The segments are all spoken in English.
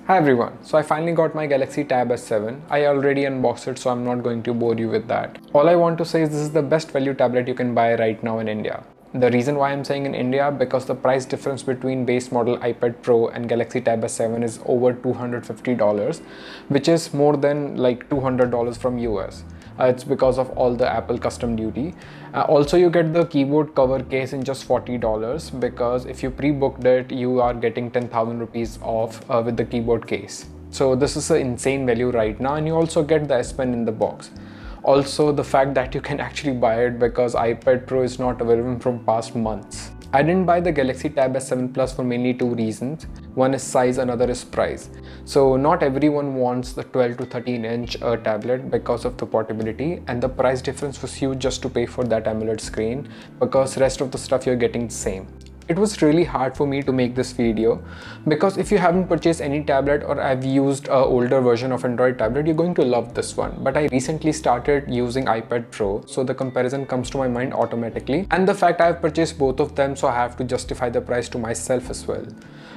Hi everyone, so I finally got my Galaxy Tab S7. I already unboxed it, so I'm not going to bore you with that. All I want to say is this is the best value tablet you can buy right now in India. The reason why I'm saying in India, because the price difference between base model iPad Pro and Galaxy Tab S7 is over $250, which is more than like $200 from US. It's because of all the Apple custom duty. Also, you get the keyboard cover case in just $40 because if you pre-booked it, you are getting 10,000 rupees off with the keyboard case. So this is an insane value right now, and you also get the S Pen in the box. Also, the fact that you can actually buy it because iPad Pro is not available from past months. I didn't buy the Galaxy Tab S7 Plus for mainly two reasons. One is size, another is price. So not everyone wants the 12 to 13 inch tablet because of the portability, and the price difference was huge just to pay for that AMOLED screen because rest of the stuff you're getting the same. It was really hard for me to make this video because if you haven't purchased any tablet or I've used an older version of Android tablet, you're going to love this one. But I recently started using iPad Pro, so the comparison comes to my mind automatically. And the fact I've purchased both of them, so I have to justify the price to myself as well.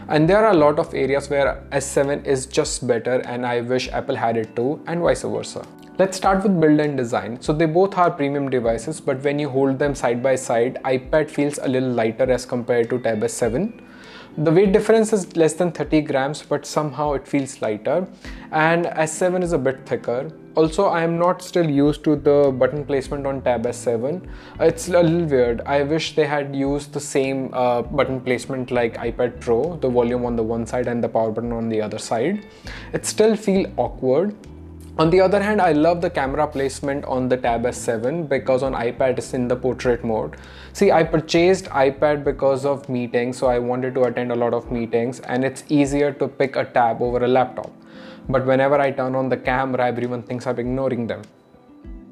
And there are a lot of areas where S7 is just better and I wish Apple had it too, and vice versa. Let's start with build and design. So they both are premium devices, but when you hold them side by side, iPad feels a little lighter as compared to Tab S7. The weight difference is less than 30 grams, but somehow it feels lighter, and S7 is a bit thicker. Also, I am not still used to the button placement on Tab S7. It's a little weird. I wish they had used the same button placement like iPad Pro, the volume on the one side and the power button on the other side. It still feels awkward. On the other hand, I love the camera placement on the Tab S7 because on iPad it's in the portrait mode. See, I purchased iPad because of meetings, so I wanted to attend a lot of meetings and it's easier to pick a tab over a laptop. But whenever I turn on the camera, everyone thinks I'm ignoring them.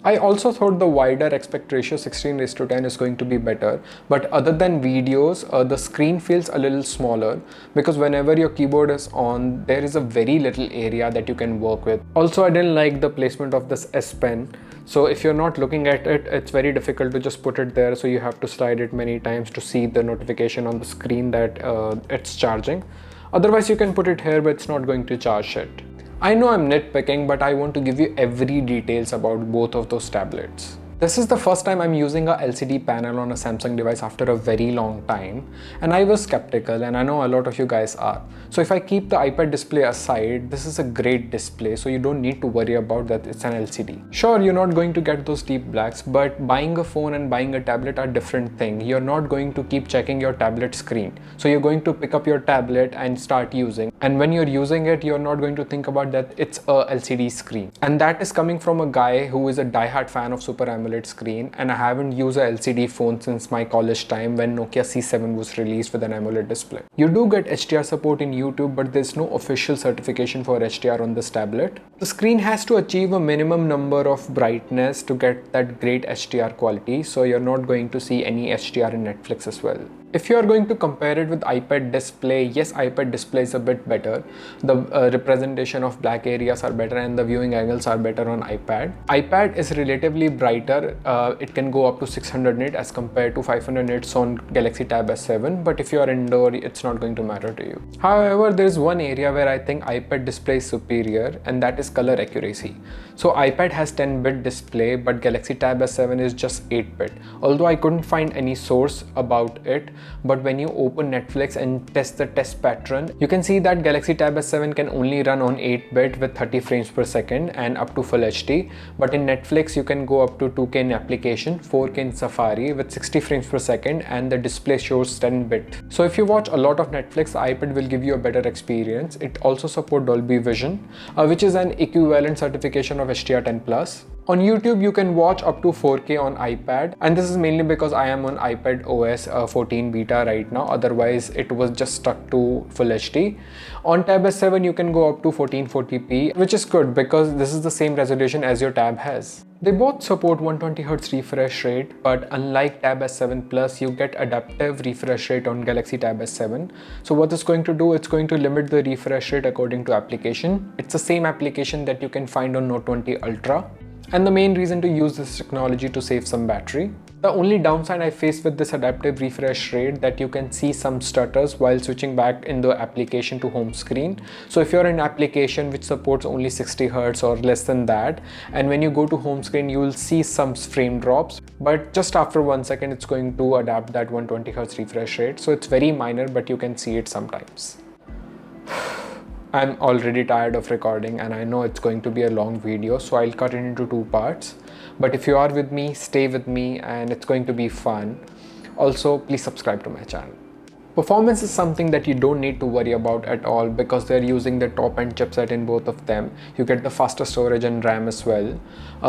I also thought the wider aspect ratio 16:10 is going to be better, but other than videos, the screen feels a little smaller because whenever your keyboard is on, there is a very little area that you can work with. Also, I didn't like the placement of this S Pen. So if you're not looking at it, it's very difficult to just put it there, so you have to slide it many times to see the notification on the screen that it's charging. Otherwise, you can put it here, but it's not going to charge it. I know I'm nitpicking, but I want to give you every details about both of those tablets. This is the first time I'm using a LCD panel on a Samsung device after a very long time, and I was skeptical, and I know a lot of you guys are. So if I keep the iPad display aside, this is a great display, so you don't need to worry about that it's an LCD. Sure, you're not going to get those deep blacks, but buying a phone and buying a tablet are different things. You're not going to keep checking your tablet screen. So you're going to pick up your tablet and start using. And when you're using it, you're not going to think about that it's a LCD screen. And that is coming from a guy who is a diehard fan of Super AMOLED screen, and I haven't used a LCD phone since my college time when Nokia C7 was released with an AMOLED display. You do get HDR support in YouTube, but there's no official certification for HDR on this tablet. The screen has to achieve a minimum number of brightness to get that great HDR quality, so you're not going to see any HDR in Netflix as well. If you are going to compare it with iPad display, yes, iPad display is a bit better. The representation of black areas are better and the viewing angles are better on iPad. iPad is relatively brighter. It can go up to 600 nit as compared to 500 nits on Galaxy Tab S7, but if you are indoor, it's not going to matter to you. However, there is one area where I think iPad display is superior, and that is color accuracy. So iPad has 10-bit display, but Galaxy Tab S7 is just 8-bit. Although I couldn't find any source about it, but when you open Netflix and test the test pattern, you can see that Galaxy Tab S7 can only run on 8-bit with 30 frames per second and up to Full HD, but in Netflix you can go up to 2K in application, 4K in Safari with 60 frames per second, and the display shows 10-bit. So if you watch a lot of Netflix, the iPad will give you a better experience. It also supports Dolby Vision, which is an equivalent certification of HDR10+. On YouTube, you can watch up to 4K on iPad, and this is mainly because I am on iPad OS 14 beta right now. Otherwise, it was just stuck to Full HD. On Tab S7, you can go up to 1440p, which is good because this is the same resolution as your Tab has. They both support 120Hz refresh rate, but unlike Tab S7 Plus, you get adaptive refresh rate on Galaxy Tab S7. So what it's going to do, it's going to limit the refresh rate according to application. It's the same application that you can find on Note 20 Ultra. And the main reason to use this technology to save some battery. The only downside I face with this adaptive refresh rate that you can see some stutters while switching back in the application to home screen. So if you're in an application which supports only 60 Hz or less than that, and when you go to home screen, you will see some frame drops, but just after 1 second, it's going to adapt that 120 Hz refresh rate. So it's very minor, but you can see it sometimes. I'm already tired of recording and I know it's going to be a long video, so I'll cut it into 2 parts. But if you are with me, stay with me and it's going to be fun. Also, please subscribe to my channel. Performance is something that you don't need to worry about at all because they're using the top-end chipset in both of them. You get the faster storage and RAM as well.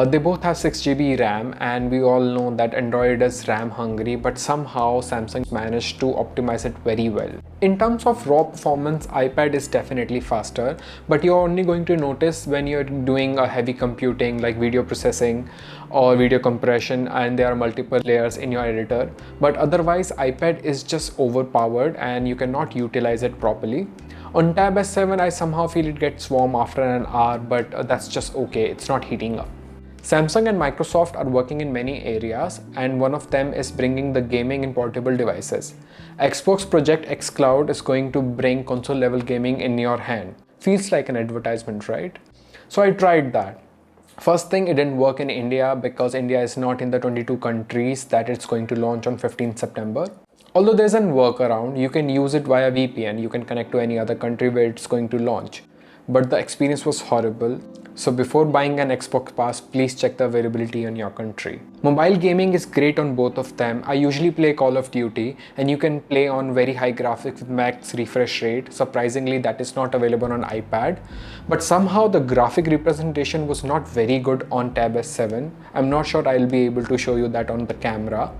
They both have 6GB RAM, and we all know that Android is RAM hungry, but somehow Samsung managed to optimize it very well. In terms of raw performance, iPad is definitely faster, but you're only going to notice when you're doing a heavy computing like video processing or video compression and there are multiple layers in your editor. But otherwise, iPad is just overpowered and you cannot utilize it properly. On Tab S7, I somehow feel it gets warm after an hour, but that's just okay, it's not heating up. Samsung and Microsoft are working in many areas, and one of them is bringing the gaming in portable devices. Xbox Project X Cloud is going to bring console level gaming in your hand. Feels like an advertisement, right? So I tried that. First thing, it didn't work in India because India is not in the 22 countries that it's going to launch on 15th September. Although there's a workaround, you can use it via VPN, you can connect to any other country where it's going to launch. But the experience was horrible. So before buying an Xbox Pass, please check the availability in your country. Mobile gaming is great on both of them. I usually play Call of Duty and you can play on very high graphics with max refresh rate. Surprisingly, that is not available on iPad. But somehow the graphic representation was not very good on Tab S7. I'm not sure I'll be able to show you that on the camera.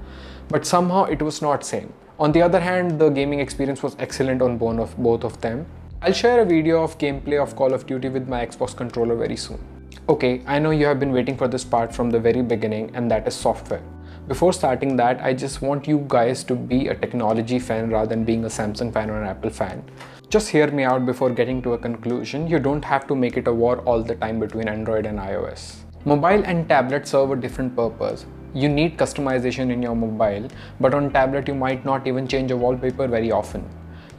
But somehow it was not same. On the other hand, the gaming experience was excellent on both of them. I'll share a video of gameplay of Call of Duty with my Xbox controller very soon. Okay, I know you have been waiting for this part from the very beginning, and that is software. Before starting that, I just want you guys to be a technology fan rather than being a Samsung fan or an Apple fan. Just hear me out before getting to a conclusion. You don't have to make it a war all the time between Android and iOS. Mobile and tablet serve a different purpose. You need customization in your mobile, but on tablet you might not even change a wallpaper very often.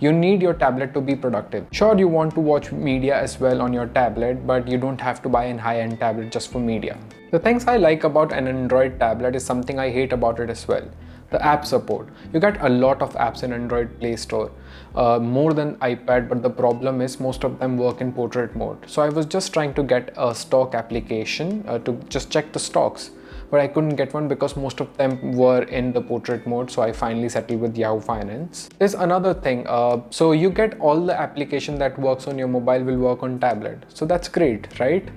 You need your tablet to be productive. Sure, you want to watch media as well on your tablet, but you don't have to buy a high-end tablet just for media. The things I like about an Android tablet is something I hate about it as well. The app support. You get a lot of apps in Android Play Store, more than iPad, but the problem is most of them work in portrait mode. So I was just trying to get a stock application to just check the stocks. But I couldn't get one because most of them were in the portrait mode, so I finally settled with Yahoo Finance. There's another thing, so you get all the application that works on your mobile will work on tablet. So that's great, right?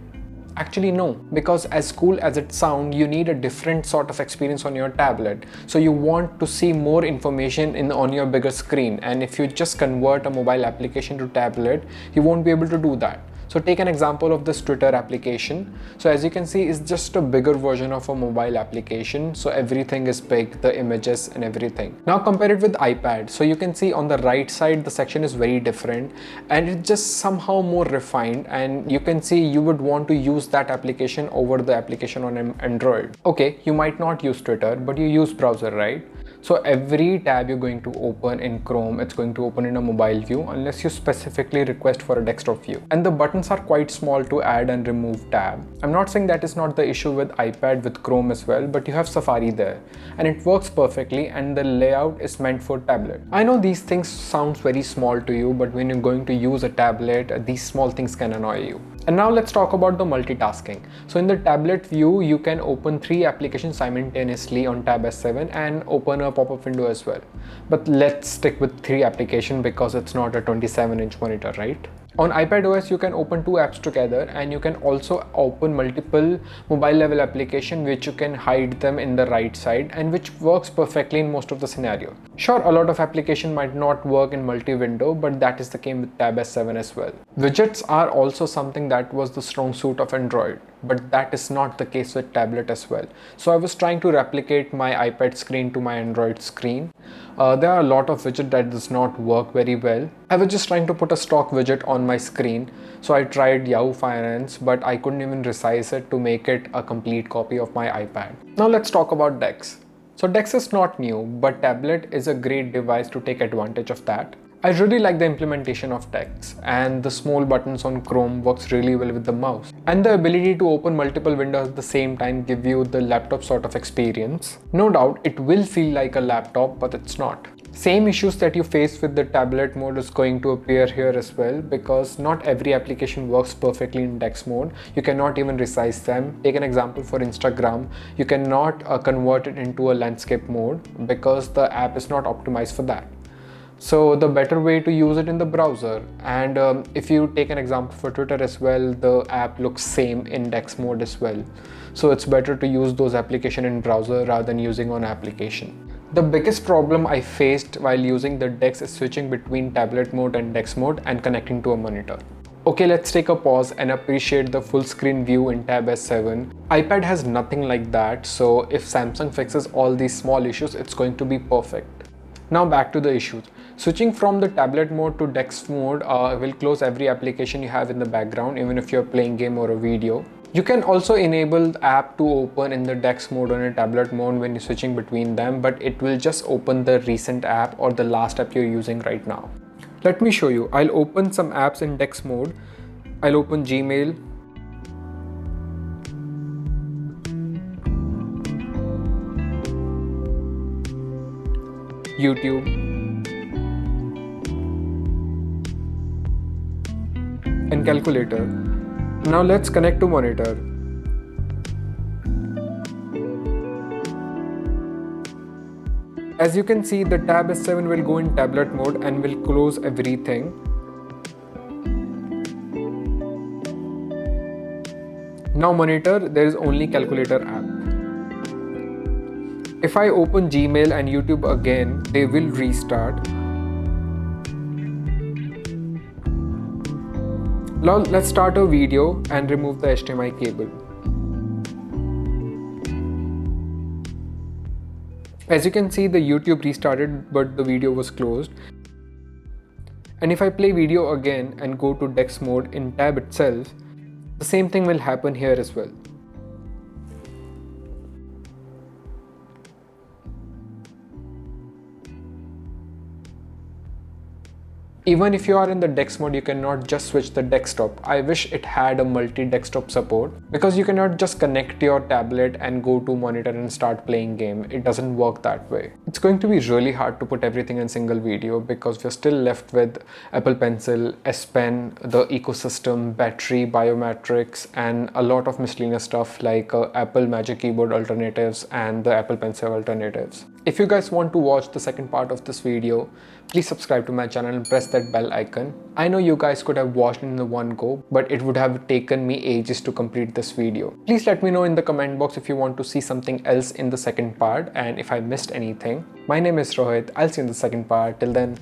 Actually no, because as cool as it sounds, you need a different sort of experience on your tablet. So you want to see more information on your bigger screen, and if you just convert a mobile application to tablet, you won't be able to do that. So take an example of this Twitter application. So as you can see, it's just a bigger version of a mobile application. So everything is big, the images and everything. Now compare it with iPad. So you can see on the right side, the section is very different and it's just somehow more refined. And you can see you would want to use that application over the application on Android. Okay, you might not use Twitter, but you use browser, right? So every tab you're going to open in Chrome, it's going to open in a mobile view unless you specifically request for a desktop view. And the buttons are quite small to add and remove tab. I'm not saying that is not the issue with iPad with Chrome as well, but you have Safari there and it works perfectly and the layout is meant for tablet. I know these things sounds very small to you, but when you're going to use a tablet, these small things can annoy you. And now let's talk about the multitasking. So in the tablet view, you can open 3 applications simultaneously on Tab S7 and open a pop-up window as well. But let's stick with 3 applications because it's not a 27-inch monitor, right? On iPadOS, you can open 2 apps together and you can also open multiple mobile level applications which you can hide them in the right side and which works perfectly in most of the scenario. Sure, a lot of applications might not work in multi-window, but that is the case with Tab S7 as well. Widgets are also something that was the strong suit of Android, but that is not the case with tablet as well. So I was trying to replicate my iPad screen to my Android screen. There are a lot of widgets that does not work very well. I was just trying to put a stock widget on my screen. So I tried Yahoo Finance, but I couldn't even resize it to make it a complete copy of my iPad. Now let's talk about DeX. So DeX is not new, but tablet is a great device to take advantage of that. I really like the implementation of DeX, and the small buttons on Chrome works really well with the mouse. And the ability to open multiple windows at the same time give you the laptop sort of experience. No doubt it will feel like a laptop, but it's not. Same issues that you face with the tablet mode is going to appear here as well, because not every application works perfectly in DeX mode. You cannot even resize them. Take an example for Instagram. You cannot convert it into a landscape mode because the app is not optimized for that. So the better way to use it in the browser. And if you take an example for Twitter as well, the app looks same in DeX mode as well. So it's better to use those applications in browser rather than using on application. The biggest problem I faced while using the DeX is switching between tablet mode and DeX mode and connecting to a monitor. Okay, let's take a pause and appreciate the full screen view in Tab S7. iPad has nothing like that, so if Samsung fixes all these small issues, it's going to be perfect. Now back to the issues. Switching from the tablet mode to DeX mode will close every application you have in the background, even if you're playing game or a video. You can also enable the app to open in the DeX mode or in tablet mode when you're switching between them, but it will just open the recent app or the last app you're using right now. Let me show you. I'll open some apps in DeX mode. I'll open Gmail, YouTube, and calculator. Now let's connect to monitor. As you can see, the Tab S7 will go in tablet mode and will close everything. Now monitor, there is only calculator app. If I open Gmail and YouTube again, they will restart. Now let's start a video and remove the HDMI cable. As you can see, the YouTube restarted, but the video was closed. And if I play video again and go to DeX mode in tab itself, the same thing will happen here as well. Even if you are in the DeX mode, you cannot just switch the desktop. I wish it had a multi-desktop support, because you cannot just connect your tablet and go to monitor and start playing game. It doesn't work that way. It's going to be really hard to put everything in single video, because we're still left with Apple Pencil, S Pen, the ecosystem, battery, biometrics, and a lot of miscellaneous stuff like Apple Magic Keyboard alternatives and the Apple Pencil alternatives. If you guys want to watch the second part of this video, please subscribe to my channel and press that bell icon. I know you guys could have watched in the one go, but it would have taken me ages to complete this video. Please let me know in the comment box if you want to see something else in the second part and if I missed anything. My name is Rohit. I'll see you in the second part. Till then,